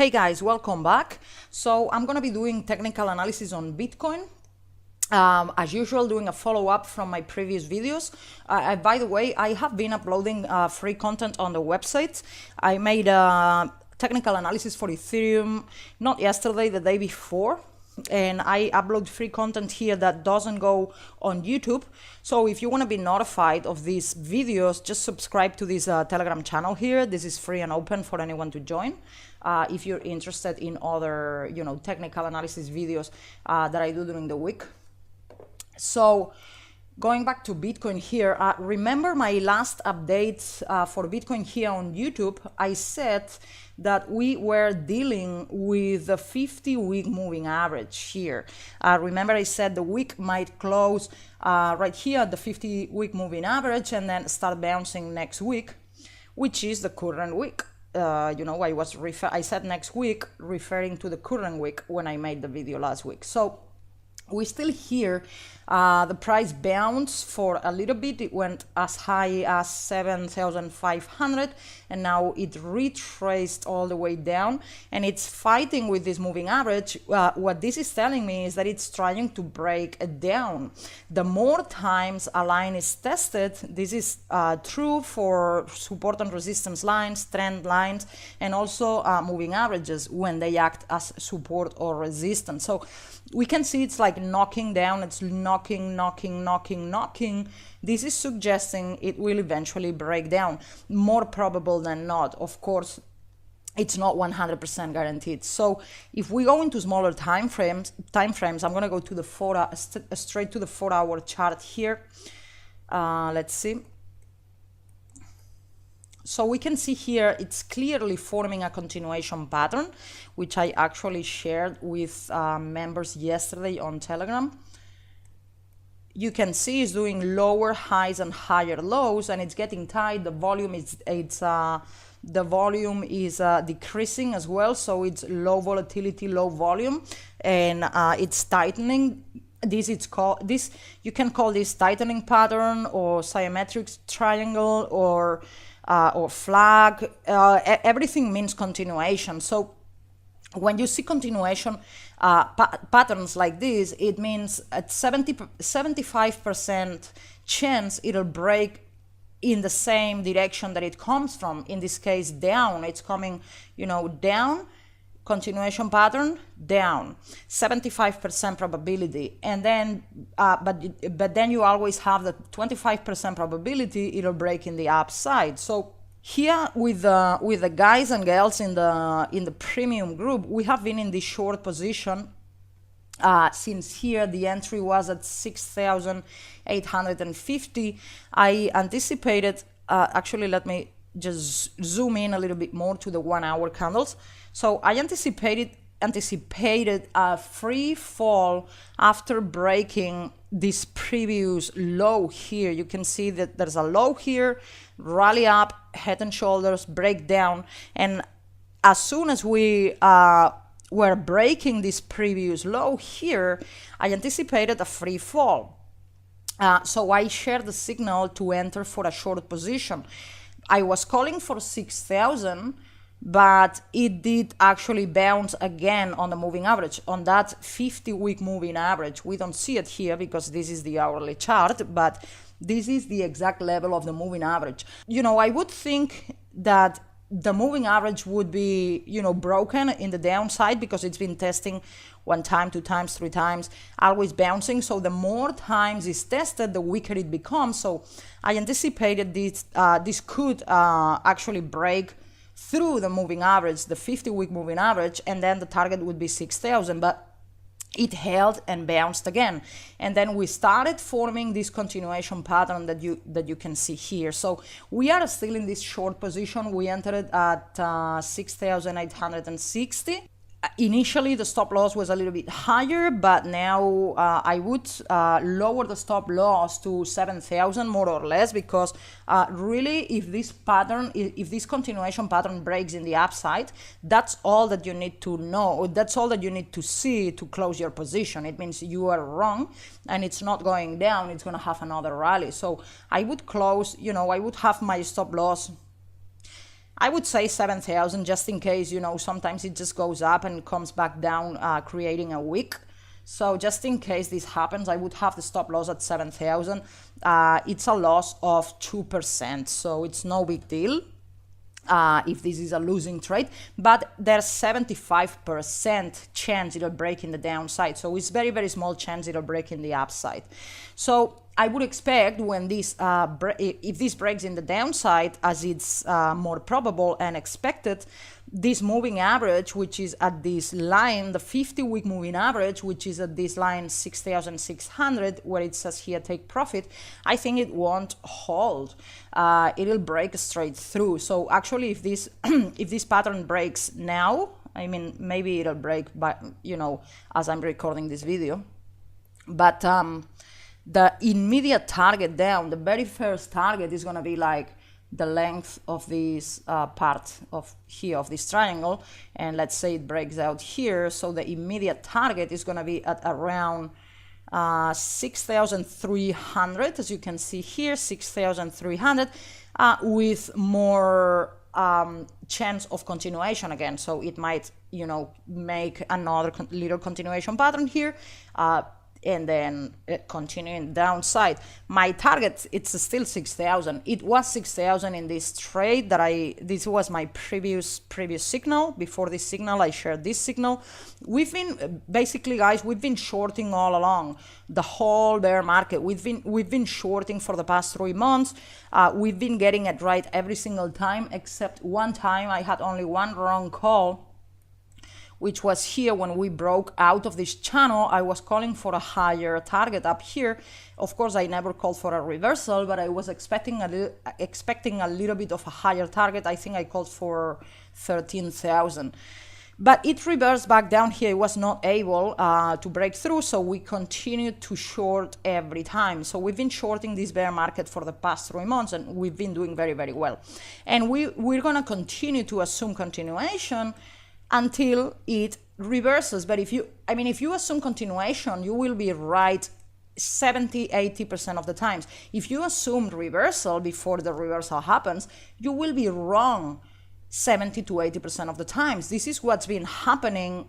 Hey guys, welcome back. So I'm going to be doing technical analysis on Bitcoin. As usual, doing a follow-up from my previous videos. By the way, I have been uploading free content on the website. I made a technical analysis for Ethereum, not yesterday, the day before. And I upload free content here that doesn't go on YouTube. So if you want to be notified of these videos, just subscribe to this Telegram channel here. This is free and open for anyone to join. If you're interested in other, technical analysis videos that I do during the week. So going back to Bitcoin here, remember my last update for Bitcoin here on YouTube, I said that we were dealing with the 50-week moving average here. Remember I said the week might close right here at the 50-week moving average and then start bouncing next week, which is the current week. I said next week referring to the current week when I made the video last week. So we still here. The price bounced for a little bit. It went as high as 7,500 and now it retraced all the way down and it's fighting with this moving average. What this is telling me is that it's trying to break it down. The more times a line is tested, this is true for support and resistance lines, trend lines, and also moving averages when they act as support or resistance. So we can see it's like knocking down, it's knocking. This is suggesting it will eventually break down, more probable than not. Of course, it's not 100% guaranteed. So if we go into smaller time frames, I'm going to go to the straight to the 4-hour chart here. Let's see. So we can see here it's clearly forming a continuation pattern, which I actually shared with members yesterday on Telegram. You can see it's doing lower highs and higher lows, and it's getting tight. The volume is decreasing as well, so it's low volatility, low volume, and it's tightening. You can call this tightening pattern or symmetric triangle or flag. Everything means continuation. So when you see continuation patterns like this, it means at 75% chance it'll break in the same direction that it comes from. In this case, down. It's coming, down, continuation pattern, down, 75% probability. And then, but then you always have the 25% probability it'll break in the upside. So here with the guys and girls in the premium group, we have been in this short position since here the entry was at 6,850. I anticipated, actually let me just zoom in a little bit more to the 1-hour candles. So I anticipated a free fall after breaking this previous low here. You can see that there's a low here, rally up, head and shoulders, break down, and as soon as we were breaking this previous low here, I anticipated a free fall. So I shared the signal to enter for a short position. I was calling for 6,000, but it did actually bounce again on the moving average, on that 50-week moving average. We don't see it here because this is the hourly chart, but this is the exact level of the moving average. I would think that the moving average would be, broken in the downside because it's been testing 1 time, 2 times, 3 times, always bouncing. So the more times it's tested, the weaker it becomes. So I anticipated this could actually break through the moving average, the 50-week moving average, and then the target would be 6,000, but it held and bounced again. And then we started forming this continuation pattern that you can see here. So we are still in this short position. We entered at 6,860. Initially, the stop loss was a little bit higher, but now I would lower the stop loss to 7,000 more or less, because really, if this continuation pattern breaks in the upside, that's all that you need to know. That's all that you need to see to close your position. It means you are wrong, and it's not going down. It's going to have another rally. So I would close. I would have my stop loss. I would say 7,000, just in case, sometimes it just goes up and comes back down, creating a wick. So just in case this happens, I would have the stop loss at 7,000. It's a loss of 2%, so it's no big deal. If this is a losing trade, but there's 75% chance it'll break in the downside. So it's very, very small chance it'll break in the upside. So I would expect when this, if this breaks in the downside, as it's more probable and expected, this moving average, which is at this line, the 50-week moving average, which is at this line 6,600, where it says here take profit, I think it won't hold. It'll break straight through. So actually, if this if this pattern breaks now, I mean, maybe it'll break, but as I'm recording this video, but the immediate target down, the very first target is gonna be like the length of this part of here of this triangle, and let's say it breaks out here, so the immediate target is going to be at around 6,300, as you can see here, 6,300, with more chance of continuation again. So it might make another little continuation pattern here, and then continuing downside. My target, it's still 6,000. It was 6,000 in this trade this was my previous signal. Before this signal, I shared this signal. We've been, basically guys, we've been shorting all along the whole bear market. We've been shorting for the past 3 months. We've been getting it right every single time, except one time I had only one wrong call, which was here when we broke out of this channel. I was calling for a higher target up here. Of course, I never called for a reversal, but I was expecting a little bit of a higher target. I think I called for 13,000. But it reversed back down here. It was not able to break through, so we continued to short every time. So we've been shorting this bear market for the past 3 months, and we've been doing very, very well. And we're gonna continue to assume continuation until it reverses. But if you assume continuation, you will be right 70-80% of the times. If you assume reversal before the reversal happens, you will be wrong 70-80% of the times. This is what's been happening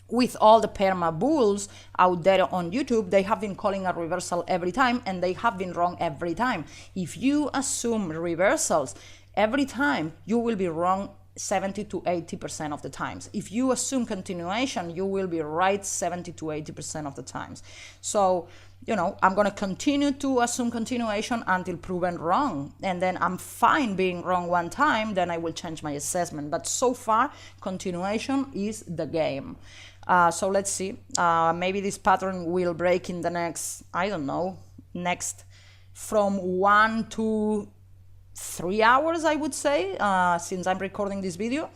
with all the perma bulls out there on YouTube. They have been calling a reversal every time, and they have been wrong every time. If you assume reversals every time, you will be wrong 70-80% of the times. If you assume continuation, you will be right 70-80% of the times. So, I'm going to continue to assume continuation until proven wrong. And then I'm fine being wrong one time, then I will change my assessment. But so far, continuation is the game. So let's see. Maybe this pattern will break in the next, next from 1 to 3 hours, I would say, since I'm recording this video,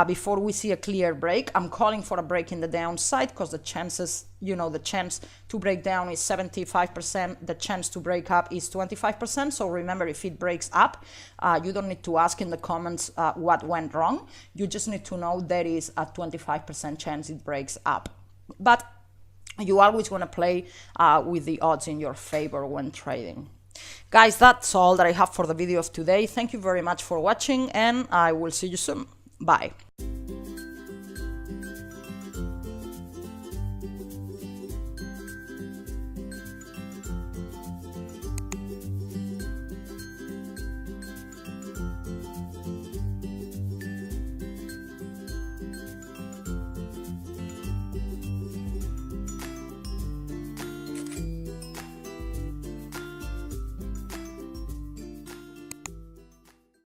before we see a clear break. I'm calling for a break in the downside because the chances, the chance to break down is 75%, the chance to break up is 25%. So remember, if it breaks up, you don't need to ask in the comments what went wrong. You just need to know there is a 25% chance it breaks up. But you always want to play with the odds in your favor when trading. Guys, that's all that I have for the video of today. Thank you very much for watching, and I will see you soon. Bye.